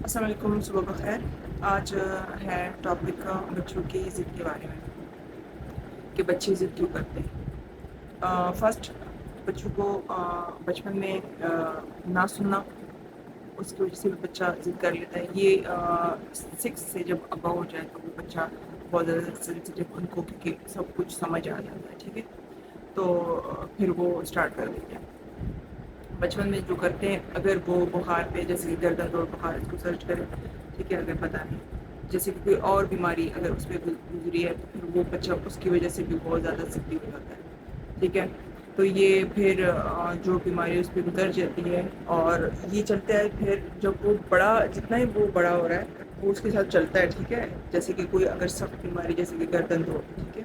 السلام علیکم، صبح بخیر۔ آج ہے ٹاپک بچوں کی ضد کے بارے میں کہ بچے ضد کیوں کرتے ہیں۔ فرسٹ، بچوں کو بچپن میں نہ سننا، اس کی وجہ سے بھی بچہ ضد کر لیتا ہے۔ یہ 6 سے جب ابا ہو جائے تو وہ بچہ بہت زیادہ سینسیٹیو ان کو کیونکہ سب کچھ سمجھ آ جاتا ہے، ٹھیک ہے، تو پھر وہ اسٹارٹ کر دیتے ہیں۔ بچپن میں جو کرتے ہیں، اگر وہ بخار پہ جیسے کہ گردن اور بخار، اس کو سرچ کریں، ٹھیک ہے، اگر پتہ نہیں، جیسے کہ کوئی اور بیماری اگر اس پہ گزری ہے تو پھر وہ بچہ اس کی وجہ سے بھی بہت زیادہ ضدی ہو جاتا ہے، ٹھیک ہے۔ تو یہ پھر جو بیماری اس پہ گزر جاتی ہے اور یہ چلتا ہے، پھر جب وہ بڑا، جتنا ہی وہ بڑا ہو رہا ہے وہ اس کے ساتھ چلتا ہے، ٹھیک ہے۔ جیسے کہ کوئی اگر سخت بیماری جیسے کہ گردن درد، ٹھیک ہے،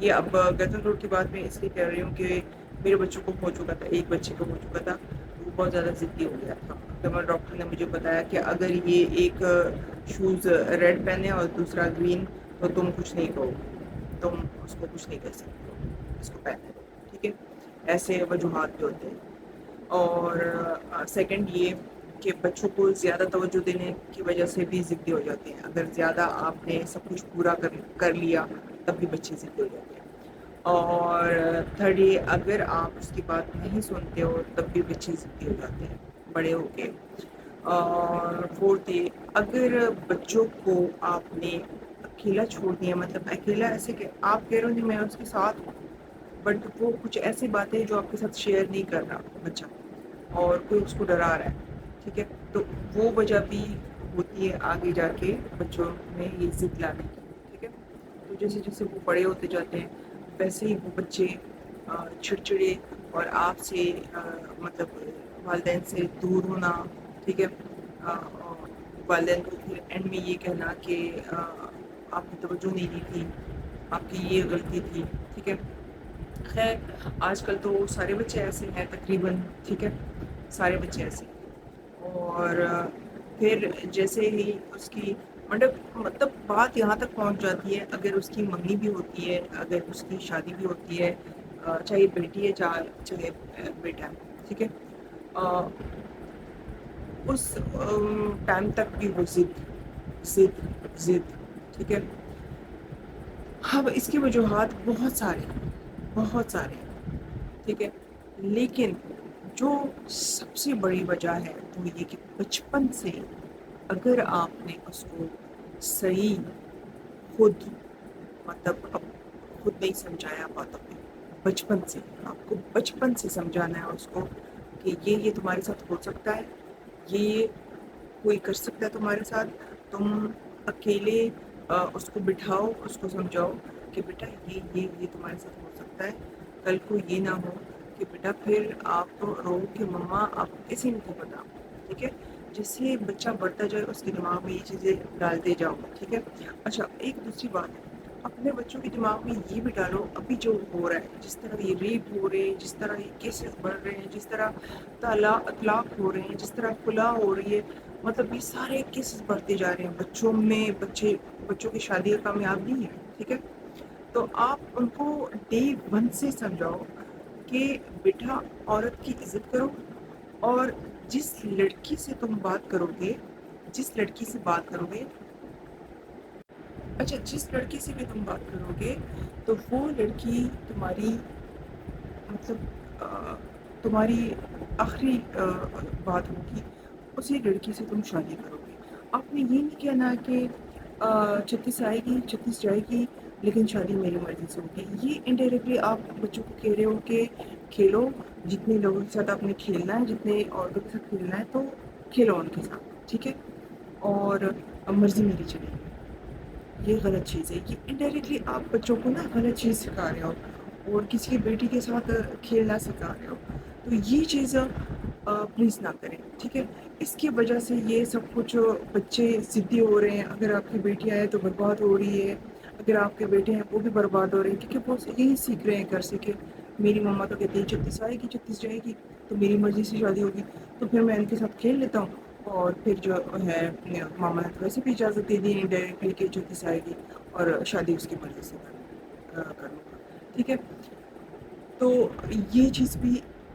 یہ اب گردن درد کی بات میں اس لیے کہہ رہی ہوں کہ میرے بچوں کو ہو چکا تھا، ایک بچے کو ہو چکا تھا، وہ بہت زیادہ ضدی ہو گیا تھا۔ تو ڈاکٹر نے مجھے بتایا کہ اگر یہ ایک شوز ریڈ پہنے اور دوسرا گرین تو تم کچھ نہیں کہو، تم اس کو کچھ نہیں کہہ سکتے ہو، اس کو پہنے دو، ٹھیک ہے۔ ایسے وجوہات بھی ہوتے ہیں۔ اور سیکنڈ یہ کہ بچوں کو زیادہ توجہ دینے کی وجہ سے بھی ضدی ہو جاتے ہیں۔ اگر زیادہ آپ نے سب کچھ پورا کر لیا تب بھی بچے ضدی ہو جاتے ہیں۔ اور تھرڈ یہ، اگر آپ اس کی بات نہیں سنتے ہو تب بھی بچے ضدی ہو جاتے ہیں بڑے ہو کے۔ اور فورتھ یہ، اگر بچوں کو آپ نے اکیلا چھوڑ دیا، مطلب اکیلا ایسے کہ آپ کہہ رہے ہو کہ میں اس کے ساتھ ہوں، بٹ وہ کچھ ایسی باتیں جو آپ کے ساتھ شیئر نہیں کر رہا بچہ، اور کوئی اس کو ڈرا رہا ہے، ٹھیک ہے، تو وہ وجہ بھی ہوتی ہے آگے جا کے بچوں میں یہ ضد لانے کی، ٹھیک ہے۔ تو جیسے جیسے وہ بڑے ہوتے جاتے ہیں ویسے ہی وہ بچے چڑچڑے اور آپ سے مطلب والدین سے دور ہونا، ٹھیک ہے، والدین کو پھر اینڈ میں یہ کہنا کہ آپ نے توجہ نہیں دی تھی، آپ کی یہ غلطی تھی، ٹھیک ہے۔ خیر، آج کل تو سارے بچے ایسے ہیں تقریباً، ٹھیک ہے، سارے بچے ایسے ہیں۔ اور پھر جیسے ہی اس کی مطلب بات یہاں تک پہنچ جاتی ہے، اگر اس کی منگنی بھی ہوتی ہے، اگر اس کی شادی بھی ہوتی ہے، چاہے بیٹی ہے چاہے بیٹا ہے، ٹھیک ہے، اس ٹائم تک بھی وہ ضد ضد، ٹھیک ہے۔ اب اس کی وجوہات بہت سارے ہیں، ٹھیک ہے، لیکن جو سب سے بڑی وجہ ہے وہ یہ کہ بچپن سے اگر آپ نے اس کو صحیح خود مطلب اب خود نہیں سمجھایا باتوں میں، بچپن سے آپ کو بچپن سے سمجھانا ہے اس کو کہ یہ تمہارے ساتھ ہو سکتا ہے، یہ کوئی کر سکتا ہے تمہارے ساتھ، تم اکیلے اس کو بٹھاؤ، اس کو سمجھاؤ کہ بیٹا یہ تمہارے ساتھ ہو سکتا ہے، کل کو یہ نہ ہو کہ بیٹا پھر آپ رو کہ مما آپ کسی نے نہیں پتا، ٹھیک ہے۔ جس سے بچہ بڑھتا جائے اس کے دماغ میں یہ چیزیں ڈالتے جاؤ، ٹھیک ہے۔ اچھا، ایک دوسری بات ہے، اپنے بچوں کے دماغ میں یہ بھی ڈالو ابھی جو ہو رہا ہے، جس طرح یہ ریپ ہو رہے ہیں، جس طرح یہ کیسز بڑھ رہے ہیں، جس طرح اطلاق ہو رہے ہیں، جس طرح خلا ہو رہی ہے، مطلب یہ سارے کیسز بڑھتے جا رہے ہیں بچوں میں، بچوں کی شادی کامیاب نہیں ہے، ٹھیک ہے۔ تو آپ ان کو ڈے 1 سے سمجھاؤ کہ بیٹا عورت کی عزت کرو، اور جس لڑکی سے تم بات کرو گے، جس لڑکی سے بات کرو گے، اچھا جس لڑکی سے بھی تم بات کرو گے تو وہ لڑکی تمہاری مطلب تمہاری آخری بات ہوگی، اسی لڑکی سے تم شادی کرو گے۔ آپ نے یہ نہیں کہنا کہ 36 آئے گی 36 جائے گی لیکن شادی میری مرضی سے ہوگی۔ یہ انڈائریکٹلی آپ بچوں کو کہہ رہے ہو کہ کھیلو، جتنے لوگوں کے ساتھ آپ نے کھیلنا ہے، جتنے عورتوں کے ساتھ کھیلنا ہے تو کھیلو ان کے ساتھ، ٹھیک ہے، اور مرضی میری چلے گی۔ یہ غلط چیز ہے، یہ انڈائریکٹلی آپ بچوں کو نا غلط چیز سکھا رہے ہو اور کسی کی بیٹی کے ساتھ کھیلنا سکھا رہے ہو، تو یہ چیز پلیز نہ کریں، ٹھیک ہے۔ اس کی وجہ سے یہ سب کچھ بچے ضدی ہو رہے ہیں، اگر آپ کی بیٹی آئے تو برباد ہو رہی ہے، اگر آپ کے بیٹے ہیں وہ بھی برباد ہو رہے ہیں، کیونکہ وہ یہی سیکھ رہے ہیں گھر سے کہ میری مما تو کہتی ہے 36 آئے گی 36 جائے گی تو میری مرضی سے شادی ہوگی، تو پھر میں ان کے ساتھ کھیل لیتا ہوں، اور پھر جو ہے ماما نے تو ویسے بھی اجازت دے دی انڈائریکٹلی کہ 36 آئے گی اور شادی اس کی مرضی سے کروں گا، ٹھیک ہے۔ تو یہ چیز بھی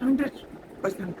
100%